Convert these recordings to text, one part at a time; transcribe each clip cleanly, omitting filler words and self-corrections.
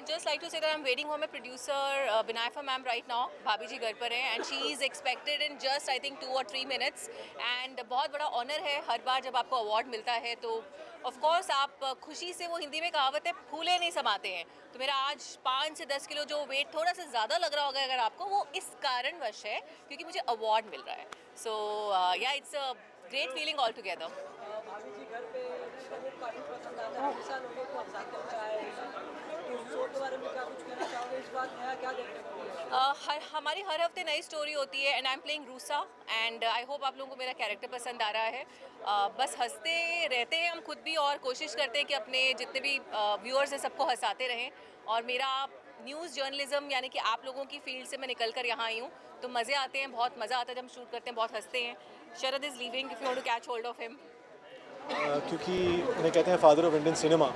would just like to say that I'm waiting for my producer Binayafa ma'am right now. भाभी जी घर पर हैं and she is expected in just I think 2 or 3 minutes. And बहुत बड़ा honour है हर बार जब आपको अवार्ड मिलता है तो ऑफ कोर्स आप खुशी से, वो हिंदी में कहावत है, फूले नहीं समाते हैं। तो मेरा आज 5 से 10 किलो जो वेट थोड़ा सा ज़्यादा लग रहा होगा अगर आपको, वो इस कारणवश है क्योंकि मुझे अवार्ड मिल रहा है। सो या it's a great feeling all together. भाभी जी घर पे काफी पसंद आता है, काफी साल हो गए तो आप साथ में आए हैं, तो शो के बारे में क्या कुछ कहना चाहोगे? इस बार नया क्या देखने को मिलेगा? हमारी हर हफ्ते नई स्टोरी होती है and I am playing RUSA and I hope आप लोगों को मेरा कैरेक्टर पसंद आ रहा है। बस हंसते रहते हैं हम खुद भी और कोशिश करते हैं कि अपने जितने भी व्यूअर्स हैं सबको हंसाते रहें। और मेरा न्यूज़ जर्नलिज्म यानी कि आप लोगों की फील्ड से मैं निकल कर यहाँ आई हूँ, तो मज़े आते हैं, बहुत मज़ा आता है जब हम शूट करते हैं, बहुत हंसते हैं। Sharad is leaving, if you want to catch hold of him. क्योंकि उन्हें कहते हैं फादर ऑफ इंडियन सिनेमा,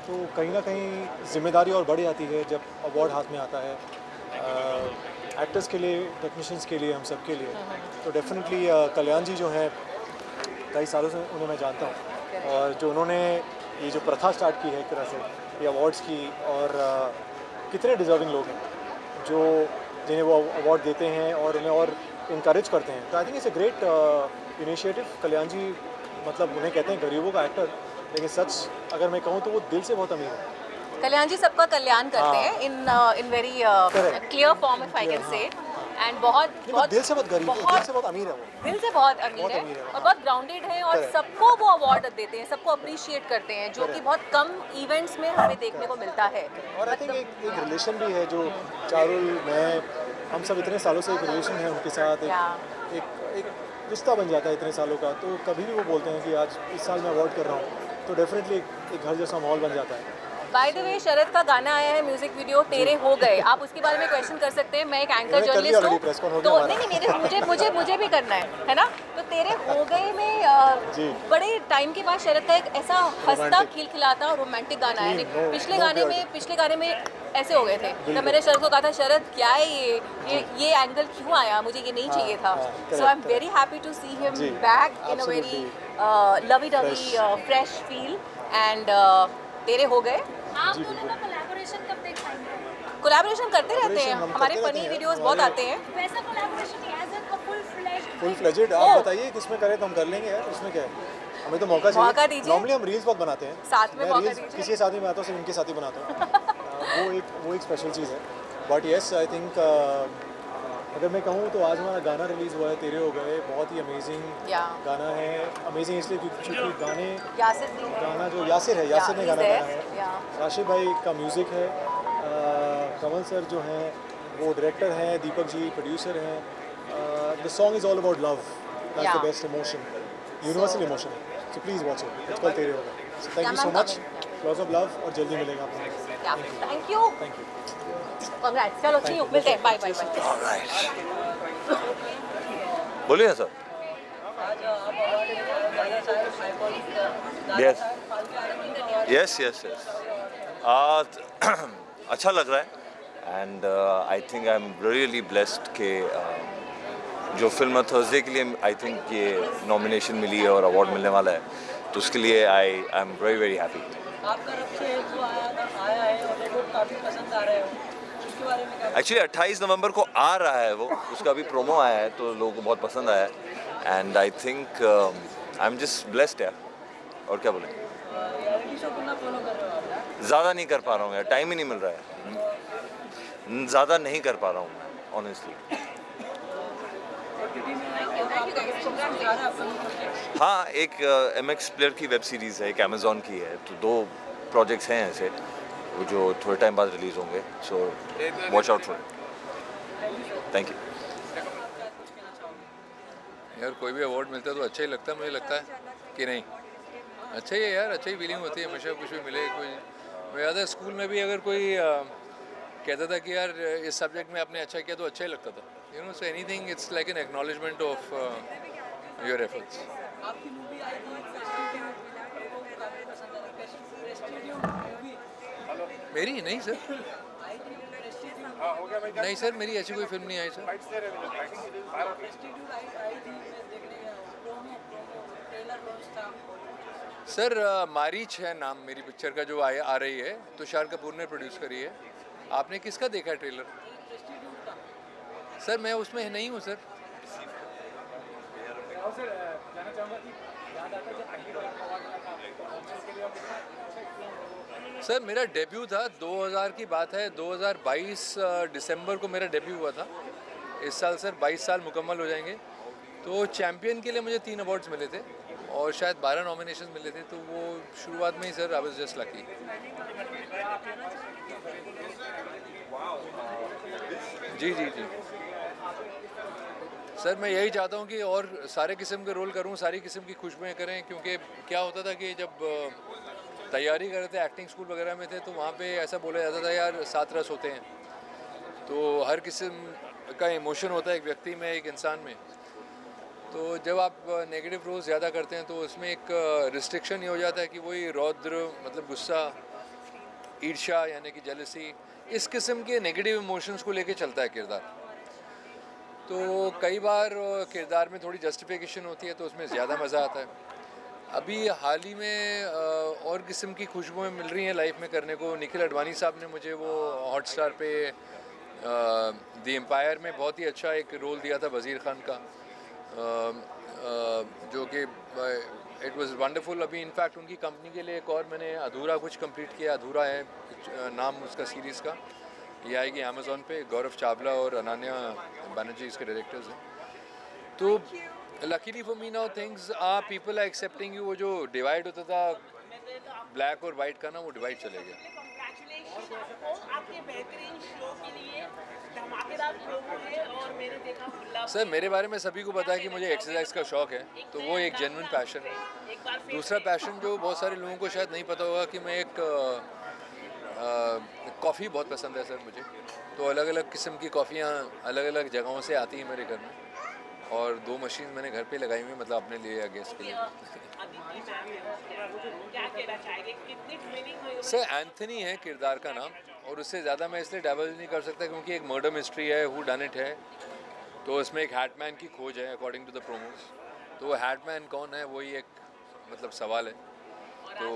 तो कहीं ना कहीं जिम्मेदारी और बढ़ जाती है जब अवार्ड हाथ में आता है, एक्टर्स के लिए, टेक्नीशियंस के लिए, हम सब के लिए। तो डेफिनेटली कल्याण जी जो हैं, कई सालों से उन्हें मैं जानता हूँ, और जो उन्होंने ये जो प्रथा स्टार्ट की है एक तरह से ये अवार्ड्स की, और कितने डिज़र्विंग लोग हैं जो जिन्हें वो अवार्ड देते हैं और उन्हें और इनकरेज करते हैं। तो I think it's a great initiative. Kalyan ji मतलब उन्हें कहते हैं गरीबों का एक्टर, लेकिन सच अगर मैं कहूँ तो वो दिल से बहुत अमीर है। कल्याण जी सबका कल्याण करते हैं in very clear form, if I can say. And बहुत दिल से बहुत गरीब है, दिल से बहुत अमीर है वो, दिल से बहुत अमीर है और बहुत ग्राउंडेड है और सबको वो अवार्ड देते हैं, सबको अप्रिशिएट करते हैं, जो कि बहुत कम इवेंट्स में हमें देखने को मिलता है। और आई थिंक एक रिलेशन भी है जो चारुल, मैं, हम सब इतने सालों से एक रिलेशन है उनके साथ, एक रिश्ता बन जाता है इतने सालों का। तो कभी भी वो बोलते हैं कि आज इस साल मैं अवार्ड कर रहा हूँ, तो डेफिनेटली एक घर जैसा माहौल बन जाता है। बाय द वे, शरद का गाना आया है, म्यूजिक वीडियो तेरे हो गए, आप उसके बारे में क्वेश्चन कर सकते हैं। मैं एक एंकर जर्नलिस्ट हूँ, तो नहीं मुझे भी करना है ना। तो तेरे हो गए में बड़े टाइम के बाद शरद का एक ऐसा हंसता खिलखिलाता और रोमांटिक गाना है। पिछले गाने में ऐसे हो गए थे, तो मैंने शरद को कहा था, शरद क्या है ये एंगल क्यों आया, मुझे ये नहीं चाहिए था। So I am very happy to see him back in a very lovey dovey fresh feel. And तेरे हो गए, आप दोनों का कोलैबोरेशन कब देख पाएंगे? कोलैबोरेशन करते रहते हैं, हमारे फनी वीडियोस बहुत आते हैं। वैसा collaboration as a full fledged आप बताइए किसमें करें तो हम कर लेंगे यार, उसमें क्या है, हमें तो मौका चाहिए। नॉर्मली हम रील्स बहुत बनाते हैं साथ में, मौका दीजिए। किसी के साथ नहीं बनाता हूँ, सिर्फ इनके साथ ही बनाता हूँ। वो एक स्पेशल चीज़ है। बट येस आई थिंक अगर मैं कहूँ तो आज हमारा गाना रिलीज़ हुआ है, तेरे हो गए, बहुत ही अमेजिंग गाना है। अमेजिंग इसलिए क्योंकि गाना जो यासिर ने गाना गाया है, राशिद भाई का म्यूज़िक है, कमल सर जो हैं वो डायरेक्टर हैं, दीपक जी प्रोड्यूसर हैं। The song is all about love, that's the best emotion, universal emotion. So please watch it, it's called तेरे हो गए। सो thank you so much, lots of love, और जल्दी मिलेगा आपको। Thank you. कांग्रेट्स, चलो सी यू, मिलते हैं, बाय बाय बाय। बोलिए ना सर। यस अच्छा लग रहा है। And I think I am really blessed के जो फिल्म थर्सडे के लिए आई थिंक ये नॉमिनेशन मिली है और अवार्ड मिलने वाला है, तो उसके लिए आई एम वेरी वेरी हैप्पी। आपका तरफ से जो आया है और लोगों को काफी पसंद आ रहे हो, उसके बारे में क्या? एक्चुअली 28 नवंबर को आ रहा है वो, उसका भी प्रोमो आया है तो लोगों को बहुत पसंद आया है। And I think I am just blessed यार, और क्या बोले। रियलिटी शो कितना फॉलो कर रहे हो आप? ज़्यादा नहीं कर पा रहा हूँ यार, टाइम ही नहीं मिल रहा है, ज़्यादा नहीं कर पा रहा हूँ मैं ऑनेस्टली। हाँ, एक MX प्लेयर की वेब सीरीज़ है, एक अमेज़ॉन की है, तो 2 प्रोजेक्ट्स हैं ऐसे वो जो थोड़े टाइम बाद रिलीज़ होंगे। So watch out for it. Thank you. यार कोई भी अवार्ड मिलता है तो अच्छा ही लगता है, मुझे लगता है कि नहीं अच्छा ही है यार, अच्छा ही फीलिंग होती है हमेशा कुछ भी मिले। कोई मैं याद है स्कूल में भी अगर कोई कहता था कि यार इस सब्जेक्ट में आपने अच्छा किया तो अच्छा ही लगता था, you know. So anything it's like an acknowledgement of your efforts. आपकी मूवी आई थी प्रेस्टीजियम, लोगों को काफी पसंद आई प्रेस्टीजियम मूवी। मेरी नहीं सर, आई थी प्रेस्टीजियम। नहीं सर, मेरी ऐसी कोई फिल्म नहीं आई सर। प्रेस्टीजियम आई थी, मैं देखने गया, प्रोमो ट्रेलर लॉन्च था। सर मारीच है नाम मेरी पिक्चर का, जो आ रही है, तुषार कपूर ने प्रोड्यूस करी है। आपने किसका देखा है ट्रेलर? सर मैं उसमें नहीं हूँ सर। सर मेरा डेब्यू था, 2000 की बात है, 2022 दिसंबर को मेरा डेब्यू हुआ था। इस साल सर 22 साल मुकम्मल हो जाएंगे। तो चैम्पियन के लिए मुझे 3 अवार्ड्स मिले थे और शायद 12 नॉमिनेशन मिले थे, तो वो शुरुआत में ही sir I was just lucky. जी जी जी सर, मैं यही चाहता हूँ कि और सारे किस्म के रोल करूँ, सारी किस्म की खुशबुएँ करें, क्योंकि क्या होता था कि जब तैयारी कर रहे थे, एक्टिंग स्कूल वगैरह में थे, तो वहाँ पे ऐसा बोला जाता था यार 7 रस होते हैं, तो हर किस्म का इमोशन होता है एक व्यक्ति में, एक इंसान में। तो जब आप नेगेटिव रोल ज़्यादा करते हैं तो उसमें एक रिस्ट्रिक्शन ये हो जाता है कि वही रौद्र मतलब गुस्सा, ईर्ष्या यानी कि जेलसी, इस किस्म के नेगेटिव इमोशंस को लेके चलता है किरदार। तो कई बार किरदार में थोड़ी जस्टिफिकेशन होती है तो उसमें ज़्यादा मज़ा आता है। अभी हाल ही में और किस्म की खुशबुएँ मिल रही हैं लाइफ में करने को। निखिल अडवाणी साहब ने मुझे वो हॉटस्टार पे द एम्पायर में बहुत ही अच्छा एक रोल दिया था वज़ीर खान का, जो कि इट वाज वंडरफुल। अभी इनफैक्ट उनकी कंपनी के लिए एक और मैंने अधूरा कुछ कंप्लीट किया, अधूरा है नाम उसका सीरीज़ का, ये आएगी अमेज़ॉन पे। गौरव चावला और अनन्या बनर्जी इसके डायरेक्टर्स हैं। तो luckily for me now things are people are accepting you. वो जो डिवाइड होता था ब्लैक और वाइट का ना, वो डिवाइड चले गया। सर मेरे बारे में सभी को पता है कि मुझे एक्सरसाइज का शौक़ है, तो वो एक जेन्युइन पैशन है। दूसरा पैशन जो बहुत सारे लोगों को शायद नहीं पता होगा कि मैं एक कॉफ़ी बहुत पसंद है सर मुझे। तो अलग अलग किस्म की कॉफ़ियाँ अलग अलग जगहों से आती हैं मेरे घर में, और 2 मशीन मैंने घर पे लगाई हुई, मतलब अपने लिए या गेस्ट के लिए। सर एंथनी है किरदार का नाम, और उससे ज़्यादा मैं इसलिए डाइवर्ज नहीं कर सकता क्योंकि एक मर्डर मिस्ट्री है, हू डन इट है, तो उसमें एक हैटमैन की खोज है अकॉर्डिंग टू द प्रोमोस। तो वो हैटमैन कौन है वही एक मतलब सवाल है। तो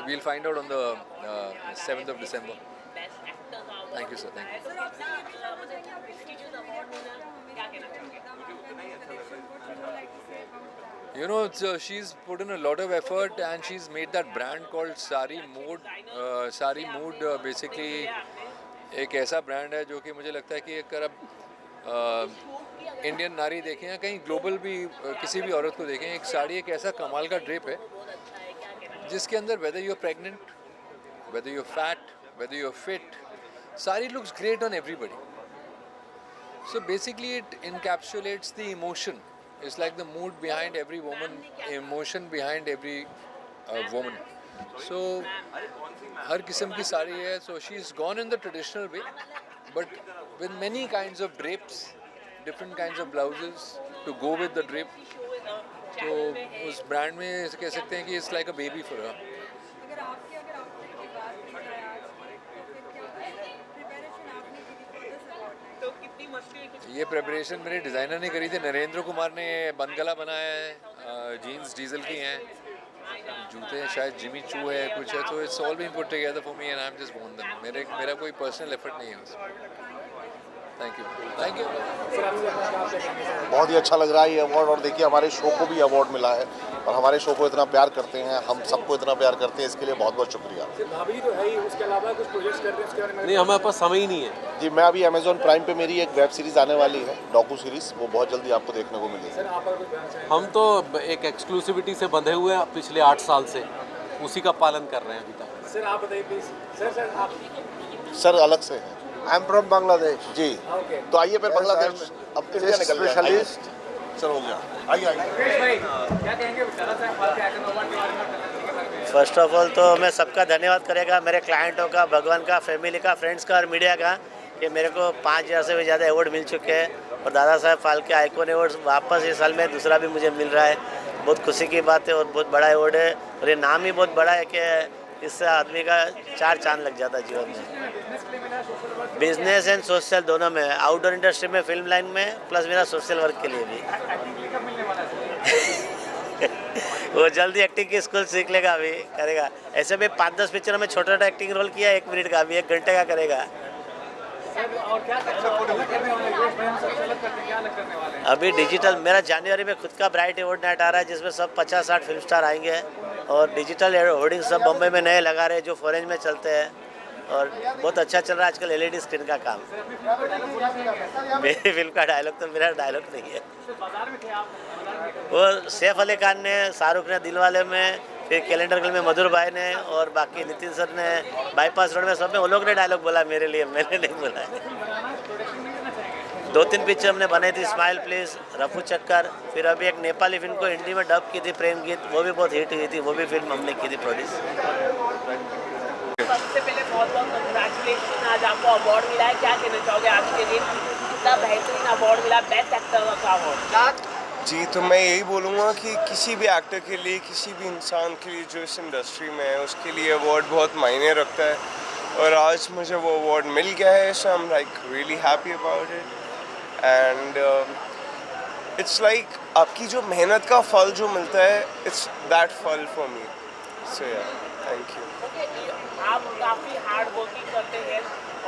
we'll find out on the 7th of December। Thank you sir, thank you. You know, she's put in a lot of effort and she's made that brand called Sari Mood। Sari Mood basically एक ऐसा brand है जो कि मुझे लगता है कि अगर आप इंडियन नारी देखें या कहीं ग्लोबल भी किसी भी औरत को देखें, एक साड़ी एक ऐसा कमाल का ड्रेप है जिसके अंदर whether you are pregnant, whether you are fat, whether you are fit, sari looks great on everybody. So basically it encapsulates the emotion. It's like the mood behind every woman, emotion behind every woman. So हर किस्म की साड़ी है। So she's gone in the traditional way, but with many kinds of drapes, different kinds of blouses to go with the drape. तो उस brand में कह सकते हैं कि it's like a baby for her. ये प्रिपरेशन मेरे डिज़ाइनर ने करी थी, नरेंद्र कुमार ने बनगला बनाया है, जीन्स डीजल की हैं, जूते शायद जिमी चू है कुछ है, तो it's all been put together for me and I am just bone them. मेरा कोई पर्सनल एफर्ट नहीं है उसमें। Thank you, thank you. बहुत ही अच्छा लग रहा है ये अवार्ड, और देखिए हमारे शो को भी अवार्ड मिला है, और हमारे शो को इतना प्यार करते हैं, हम सबको इतना प्यार करते हैं, इसके लिए बहुत बहुत शुक्रिया। भाभी तो है ही, उसके अलावा कुछ प्रोजेक्ट्स कर रहे हैं उसके बारे में? नहीं, हमारे पास समय ही नहीं है जी। मैं अभी अमेजॉन प्राइम पे मेरी एक वेब सीरीज़ आने वाली है, डॉकू सीरीज़, वो बहुत जल्दी आपको देखने को मिलेगी। सर आप अगर कुछ हम तो एक एक्सक्लूसिविटी से बंधे हुए हैं पिछले 8 साल से, उसी का पालन कर रहे हैं अभी तक। सर आप बताइए प्लीज। सर आप सर अलग से हैं। I am from Bangladesh. जी ओके, तो आइए फिर बांग्लादेश, अब इंडिया निकल गया। स्पेशलिस्ट सर हो गया, आइए आइए। क्या कहेंगे दादा साहब फाल्के आइकन अवार्ड के बारे में? फर्स्ट ऑफ ऑल तो मैं सबका धन्यवाद करेगा, मेरे क्लाइंटों का, भगवान का, फैमिली का, फ्रेंड्स का और मीडिया का, कि मेरे को 5000 से भी ज़्यादा अवार्ड मिल चुके हैं, और दादा साहब फाल्के आइकॉन अवार्ड वापस इस साल में दूसरा भी मुझे मिल रहा है। बहुत खुशी की बात है और बहुत बड़ा अवार्ड है, और ये नाम ही बहुत बड़ा है कि इससे आदमी का 4 चांद लग जाता है जीवन में। बिजनेस एंड सोशल दोनों में, आउटडोर इंडस्ट्री में, फिल्म लाइन में, प्लस मेरा सोशल वर्क के लिए भी। वो जल्दी एक्टिंग की स्कूल सीख लेगा, अभी करेगा। ऐसे भी 5-10 पिक्चरों में छोटा छोटा एक्टिंग रोल किया, 1 मिनट का, अभी 1 घंटे का करेगा। और क्या अलग करने वाले हैं? अभी डिजिटल मेरा जनवरी में खुद का ब्राइट अवार्ड नाइट आ रहा है, जिसमें सब 50-60 फिल्म स्टार आएंगे और डिजिटल होर्डिंग सब बम्बई में नए लगा रहे हैं जो फॉरेन में चलते हैं, और बहुत अच्छा चल रहा है आजकल LED स्क्रीन का काम। मेरी फिल्म का डायलॉग तो मेरा डायलॉग नहीं है, वो सैफ अली खान ने, शाहरुख ने दिलवाले में, फिर कैलेंडर गर्ल में मधुर भाई ने, और बाकी नितिन सर ने बाईपास रोड में, सब में वो लोग ने डायलॉग बोला मेरे लिए, मैंने नहीं बोला है। 2-3 पिक्चर हमने बनाई थी, स्माइल प्लीज, रफू चक्कर, फिर अभी एक नेपाली फिल्म को हिंदी में डब की थी, प्रेम गीत, वो भी बहुत हिट हुई थी, वो भी फिल्म हमने की थी प्रोड्यूस। सबसे पहले बहुत बहुत कंग्रेचुलेशन, आज आपको अवार्ड मिला है, क्या कहना चाहोगे आज के दिन? इतना बेहतरीन अवार्ड मिला, बेस्ट एक्टर का अवार्ड। जी, तो मैं यही बोलूँगा कि किसी भी एक्टर के लिए, किसी भी इंसान के लिए जो इस इंडस्ट्री में है, उसके लिए अवार्ड बहुत मायने रखता है, और आज मुझे वो अवार्ड मिल गया है, so I am like really happy about it. And it's like आपकी जो मेहनत का फल जो मिलता है, इट्स दैट फल for me, so yeah thank you. आप काफ़ी हार्ड वर्किंग करते हैं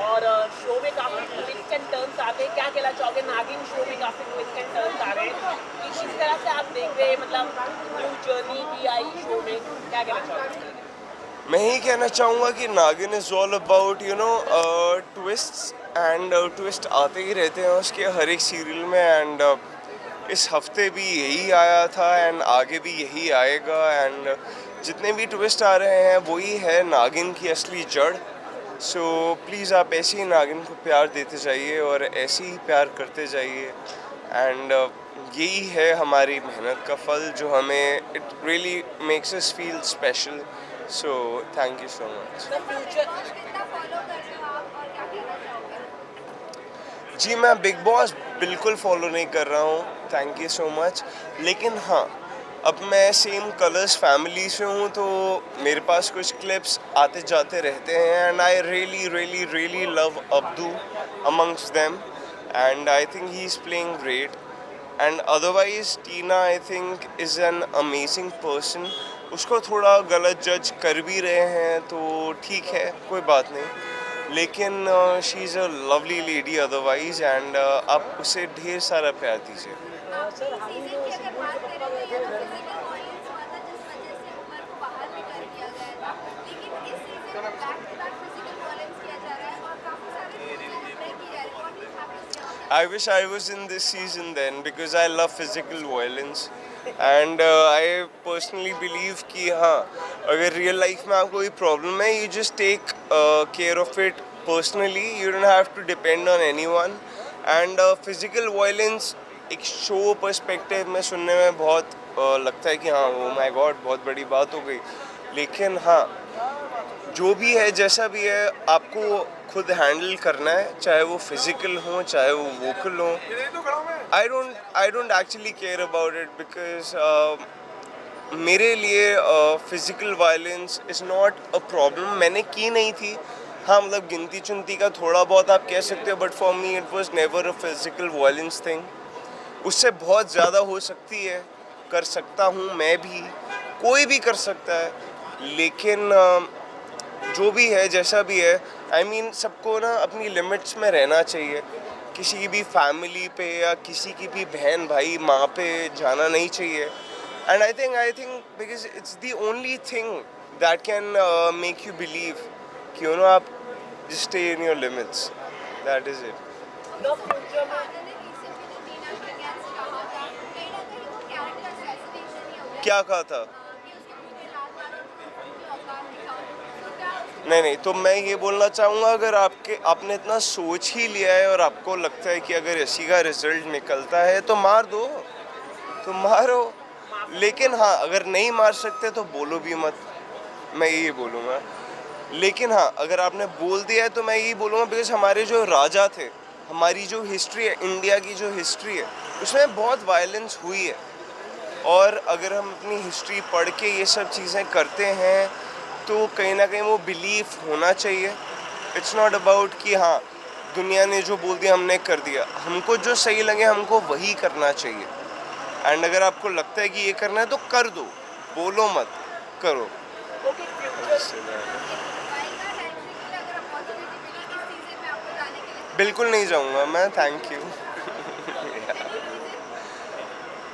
और शो में काफ़ी ट्विस्ट एंड टर्न्स आते हैं, क्या कहना चाहोगे? नागिन शो में काफ़ी ट्विस्ट एंड टर्न्स आ रहे हैं, किस तरह से आप देख रहे हैं, मतलब न्यू जर्नी की आई शो में, क्या कहना चाहोगे? मैं ही कहना चाहूँगा कि नागिन is all about twists and twist आते ही रहते हैं उसके हर एक सीरियल में, एंड इस हफ्ते भी यही आया था एंड आगे भी यही आएगा, एंड जितने भी ट्विस्ट आ रहे हैं वही है नागिन की असली जड़। सो प्लीज़ आप ऐसे ही नागिन को प्यार देते जाइए और ऐसे ही प्यार करते जाइए, एंड यही है हमारी मेहनत का फल जो हमें it really makes us feel special. So thank you so much. जी, मैं बिग बॉस बिल्कुल फॉलो नहीं कर रहा हूँ, थैंक यू सो मच, लेकिन हाँ, अब मैं सेम कलर्स फैमिली से हूँ, तो मेरे पास कुछ क्लिप्स आते जाते रहते हैं, and I really love Abdu amongst them, and I think he is playing great, and otherwise Tina I think is an amazing person. उसको थोड़ा गलत जज कर भी रहे हैं तो ठीक है, कोई बात नहीं, लेकिन she is a lovely lady otherwise, and आप उसे ढेर सारा प्यार दीजिए। I wish I was in this season then, because I love physical violence, and I personally believe कि हाँ, अगर real life में आपको कोई problem है, you just take care of it personally, you don't have to depend on anyone, and physical violence एक show perspective में सुनने में बहुत लगता है कि हाँ, oh my God, बहुत बड़ी बात हो गई, लेकिन हाँ, जो भी है जैसा भी है आपको खुद हैंडल करना है, चाहे वो फिजिकल हो चाहे वो वोकल हो। I don't actually care about it, because मेरे लिए physical violence is not a problem. मैंने की नहीं थी, हाँ, मतलब गिनती चुनती का थोड़ा बहुत आप कह सकते हो, but for me it was never a physical violence thing. उससे बहुत ज़्यादा हो सकती है, कर सकता हूँ मैं भी, कोई भी कर सकता है, लेकिन जो भी है जैसा भी है, आई मीन सबको ना अपनी लिमिट्स में रहना चाहिए। किसी की भी फैमिली पे या किसी की भी बहन भाई माँ पे जाना नहीं चाहिए, and I think because it's the only thing that can make you believe कि आप just stay in your limits, that is it. क्या कहा था? नहीं, तो मैं ये बोलना चाहूँगा, अगर आपने इतना सोच ही लिया है और आपको लगता है कि अगर इसी का रिजल्ट निकलता है तो मार दो, तो मारो, लेकिन हाँ, अगर नहीं मार सकते तो बोलो भी मत, मैं यही बोलूँगा। लेकिन हाँ, अगर आपने बोल दिया है तो मैं यही बोलूँगा, बिकॉज हमारे जो राजा थे, हमारी जो हिस्ट्री है, इंडिया की जो हिस्ट्री है, उसमें बहुत वायलेंस हुई है, और अगर हम अपनी हिस्ट्री पढ़ के ये सब चीज़ें करते हैं तो कहीं ना कहीं वो बिलीफ होना चाहिए। इट्स नॉट अबाउट कि हाँ, दुनिया ने जो बोल दिया हमने कर दिया, हमको जो सही लगे हमको वही करना चाहिए, एंड अगर आपको लगता है कि ये करना है तो कर दो, बोलो मत, करो। बिल्कुल नहीं जाऊंगा मैं, थैंक यू।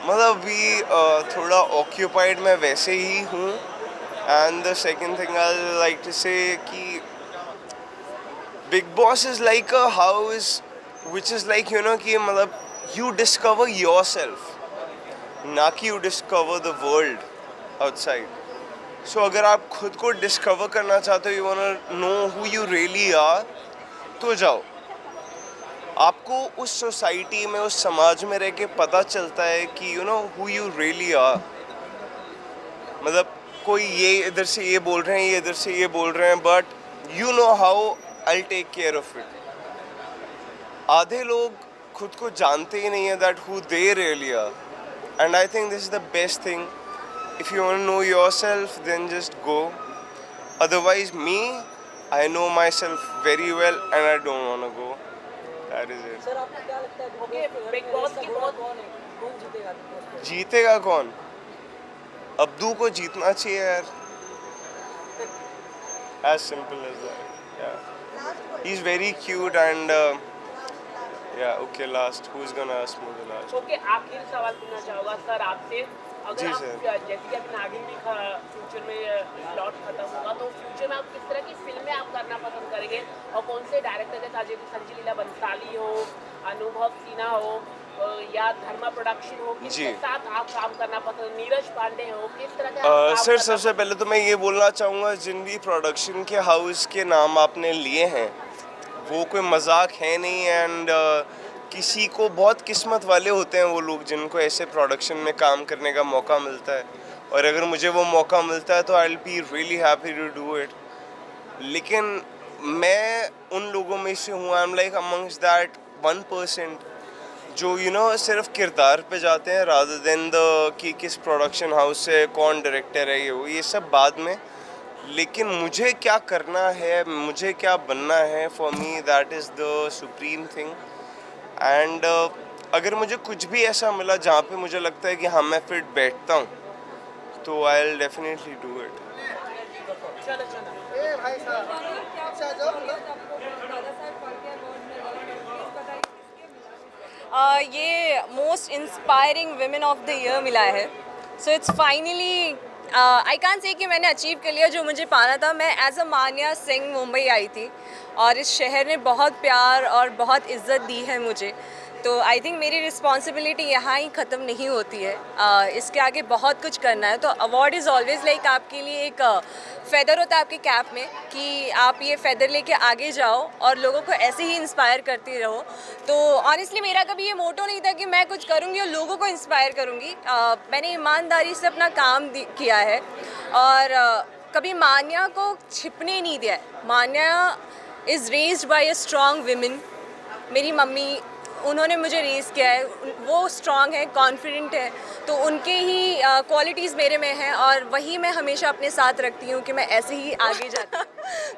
मतलब अभी थोड़ा ऑक्यूपाइड मैं वैसे ही हूँ। And the second thing I like to say कि Bigg Boss is like a house which is like you know कि मतलब यू डिस्कवर योर सेल्फ, ना कि you discover the world outside. So अगर आप खुद को डिस्कवर करना चाहते हो, you want know who you really are, तो जाओ। आपको उस सोसाइटी में, उस समाज में रह के पता चलता है कि you know who you really are. मतलब कोई ये इधर से ये बोल रहे हैं, ये इधर से ये बोल रहे हैं, but you know how I take care of it. आधे लोग खुद को जानते ही नहीं है that who they really are, and I think this is the best thing. If you want to know yourself then just go, otherwise me I know myself very well and I don't want to go. That is it. Sir आपको क्या लगता है big boss की बहुत कौन जीतेगा? जीतेगा कौन? अब्दू को जीतना चाहिए यार। As simple as that. Yeah. He's very cute and yeah. Okay, last. Who's gonna ask me the last? Okay, आखिरी सवाल पूछना चाहूँगा सर आपसे। अगर आप जैसे कि अभी नागिन भी फ्यूचर में स्लॉट खत्म होगा, तो फ्यूचर में आप किस तरह की फिल्में आप करना पसंद करेंगे और कौन से डायरेक्टर जैसे अजय संजय लीला बंसाली हो, अनुभव सिन्हा हो या धर्मा प्रोडक्शन हो, किसके साथ आप काम करना पसंद, नीरज पांडे हो, किस तरह के सर सबसे पहले तो मैं ये बोलना चाहूँगा, जिन भी प्रोडक्शन के हाउस के नाम आपने लिए हैं वो कोई मजाक है नहीं। एंड किसी को बहुत किस्मत वाले होते हैं वो लोग जिनको ऐसे प्रोडक्शन में काम करने का मौका मिलता है, और अगर मुझे वो मौका मिलता है तो I will be really happy to do it. लेकिन मैं उन लोगों में से हूँ, I am like amongst that 1% जो यू नो सिर्फ किरदार पे जाते हैं रादर देन द कि किस प्रोडक्शन हाउस से कौन डायरेक्टर है, ये सब बाद में। लेकिन मुझे क्या करना है, मुझे क्या बनना है, for me that is the supreme thing. And अगर मुझे कुछ भी ऐसा मिला जहाँ पे मुझे लगता है कि हाँ मैं फिट बैठता हूँ, तो I will definitely do it. ये most inspiring women of the year मिला है। सो इट्स फाइनली आई कान से कि मैंने अचीव कर लिया जो मुझे पाना था। मैं एज अ मान्या सिंह मुंबई आई थी और इस शहर ने बहुत प्यार और बहुत इज़्ज़त दी है मुझे, तो आई थिंक मेरी रिस्पॉन्सिबिलिटी यहाँ ही ख़त्म नहीं होती है। इसके आगे बहुत कुछ करना है। तो अवार्ड इज़ ऑलवेज़ लाइक आपके लिए एक फेदर होता है आपके कैप में कि आप ये फेदर लेके आगे जाओ और लोगों को ऐसे ही इंस्पायर करती रहो। तो ऑनेस्टली मेरा कभी ये मोटो नहीं था कि मैं कुछ करूँगी और लोगों को इंस्पायर करूँगी। मैंने ईमानदारी से अपना काम किया है और कभी मान्या को छिपने नहीं दिया है। Manya is raised by a strong women. मेरी मम्मी, उन्होंने मुझे रेज़ किया है, वो स्ट्रॉन्ग है, कॉन्फिडेंट है, तो उनके ही क्वालिटीज़ मेरे में हैं और वही मैं हमेशा अपने साथ रखती हूँ कि मैं ऐसे ही आगे जाती हूँ।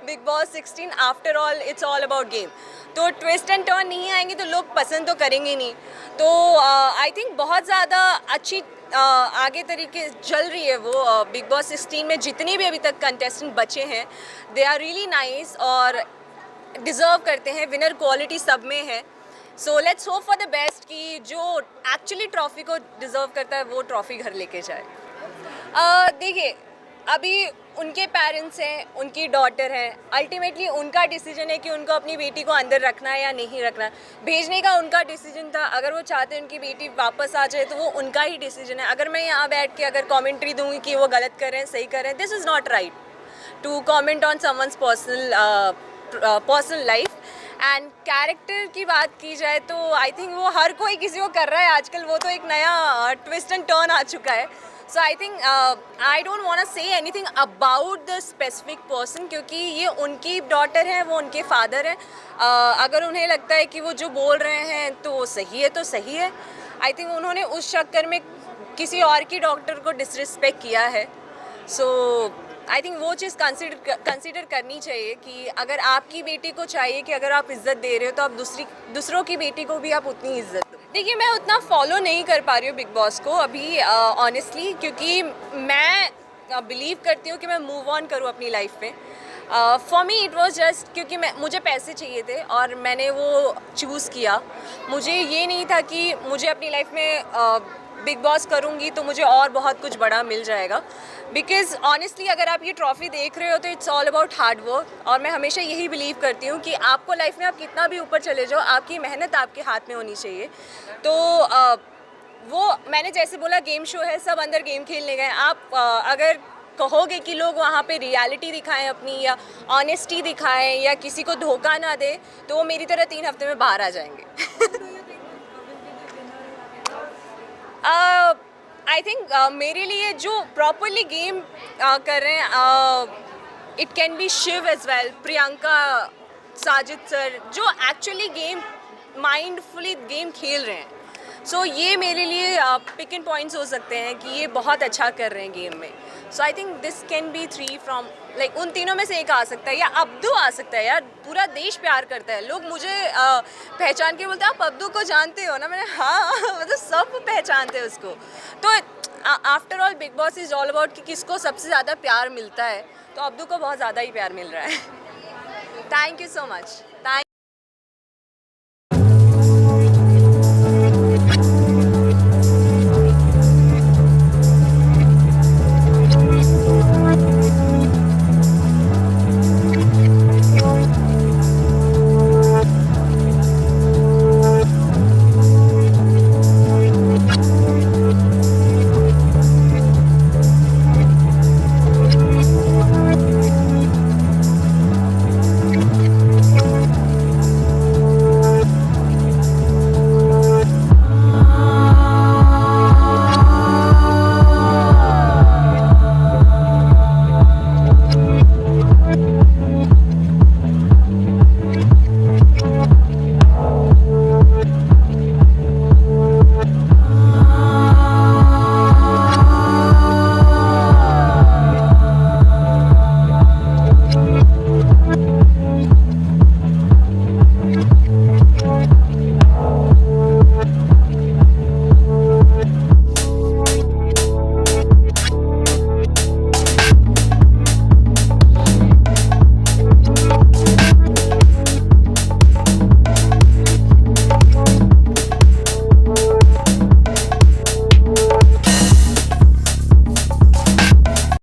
Big boss 16 after all it's all about game. तो ट्विस्ट एंड टर्न नहीं आएंगे तो लोग पसंद तो करेंगे नहीं। तो आई थिंक बहुत ज़्यादा अच्छी आगे तरीके चल रही है वो। बिग बॉस 16 में जितने भी अभी तक कंटेस्टेंट बचे हैं, दे आर रियली नाइस और डिज़र्व करते हैं। विनर क्वालिटी सब में है। So let's hope for the best कि जो एक्चुअली ट्रॉफ़ी को डिज़र्व करता है वो ट्रॉफ़ी घर लेके जाए। देखिए, अभी उनके पेरेंट्स हैं, उनकी डॉटर हैं, अल्टीमेटली उनका डिसीजन है कि उनको अपनी बेटी को अंदर रखना है या नहीं रखना। भेजने का उनका डिसीजन था। अगर वो चाहते हैं उनकी बेटी वापस आ जाए तो वो उनका ही डिसीजन है। अगर मैं यहाँ बैठ के अगर कमेंट्री दूँगी कि वो गलत कर रहे हैं, सही कर रहे हैं, this is not right to comment on someone's personal life. And character की बात की जाए तो आई थिंक वो हर कोई किसी को कर रहा है आजकल। वो तो एक नया ट्विस्ट एंड टर्न आ चुका है। So I think I don't want to say anything about the specific person, क्योंकि ये उनकी डॉटर है, वो उनके फादर हैं। अगर उन्हें लगता है कि वो जो बोल रहे हैं तो सही है तो सही है। आई थिंक उन्होंने उस चक्कर में किसी और की डॉक्टर को डिसरिस्पेक्ट किया है। सो आई थिंक वो चीज़ कंसिडर करनी चाहिए कि अगर आपकी बेटी को चाहिए कि अगर आप इज़्ज़त दे रहे हो तो आप दूसरों की बेटी को भी आप उतनी इज़्ज़त दो। देखिए, मैं उतना फॉलो नहीं कर पा रही हूँ बिग बॉस को अभी ऑनेस्टली, क्योंकि मैं बिलीव करती हूँ कि मैं मूव ऑन करूँ अपनी लाइफ में। For me it was just क्योंकि मुझे पैसे चाहिए थे और मैंने वो चूज़ किया। मुझे ये नहीं था कि मुझे अपनी लाइफ में बिग बॉस करूँगी तो मुझे और बहुत कुछ बड़ा मिल जाएगा। बिकॉज़ ऑनेस्टली अगर आप ये ट्रॉफ़ी देख रहे हो तो it's all about hard work, और मैं हमेशा यही बिलीव करती हूँ कि आपको लाइफ में आप कितना भी ऊपर चले जाओ, आपकी मेहनत आपके हाथ में होनी चाहिए। तो वो मैंने जैसे बोला गेम शो है, सब अंदर गेम खेलने गए। आप अगर कहोगे कि लोग वहाँ पे रियलिटी दिखाएं अपनी, या ऑनेस्टी दिखाएं, या किसी को धोखा ना दे, तो वो मेरी तरह 3 हफ्ते में बाहर आ जाएंगे। आई थिंक मेरे लिए जो प्रॉपरली गेम कर रहे हैं, it can be Shiv as well, Priyanka, Sajid sir, जो एक्चुअली गेम माइंडफुली गेम खेल रहे हैं। सो ये मेरे लिए पिक इन पॉइंट्स हो सकते हैं कि ये बहुत अच्छा कर रहे हैं गेम में। So I think this can be 3 from like उन तीनों में से एक आ सकता है, या अब्दू आ सकता है। यार पूरा देश प्यार करता है, लोग मुझे पहचान के बोलते हैं आप अब्दू को जानते हो ना? मैंने हाँ मतलब सब पहचानते हैं उसको। तो after all big Boss is all about कि किसको सबसे ज़्यादा प्यार मिलता है, तो अब्दू को बहुत ज़्यादा ही प्यार मिल रहा है। Thank you so much.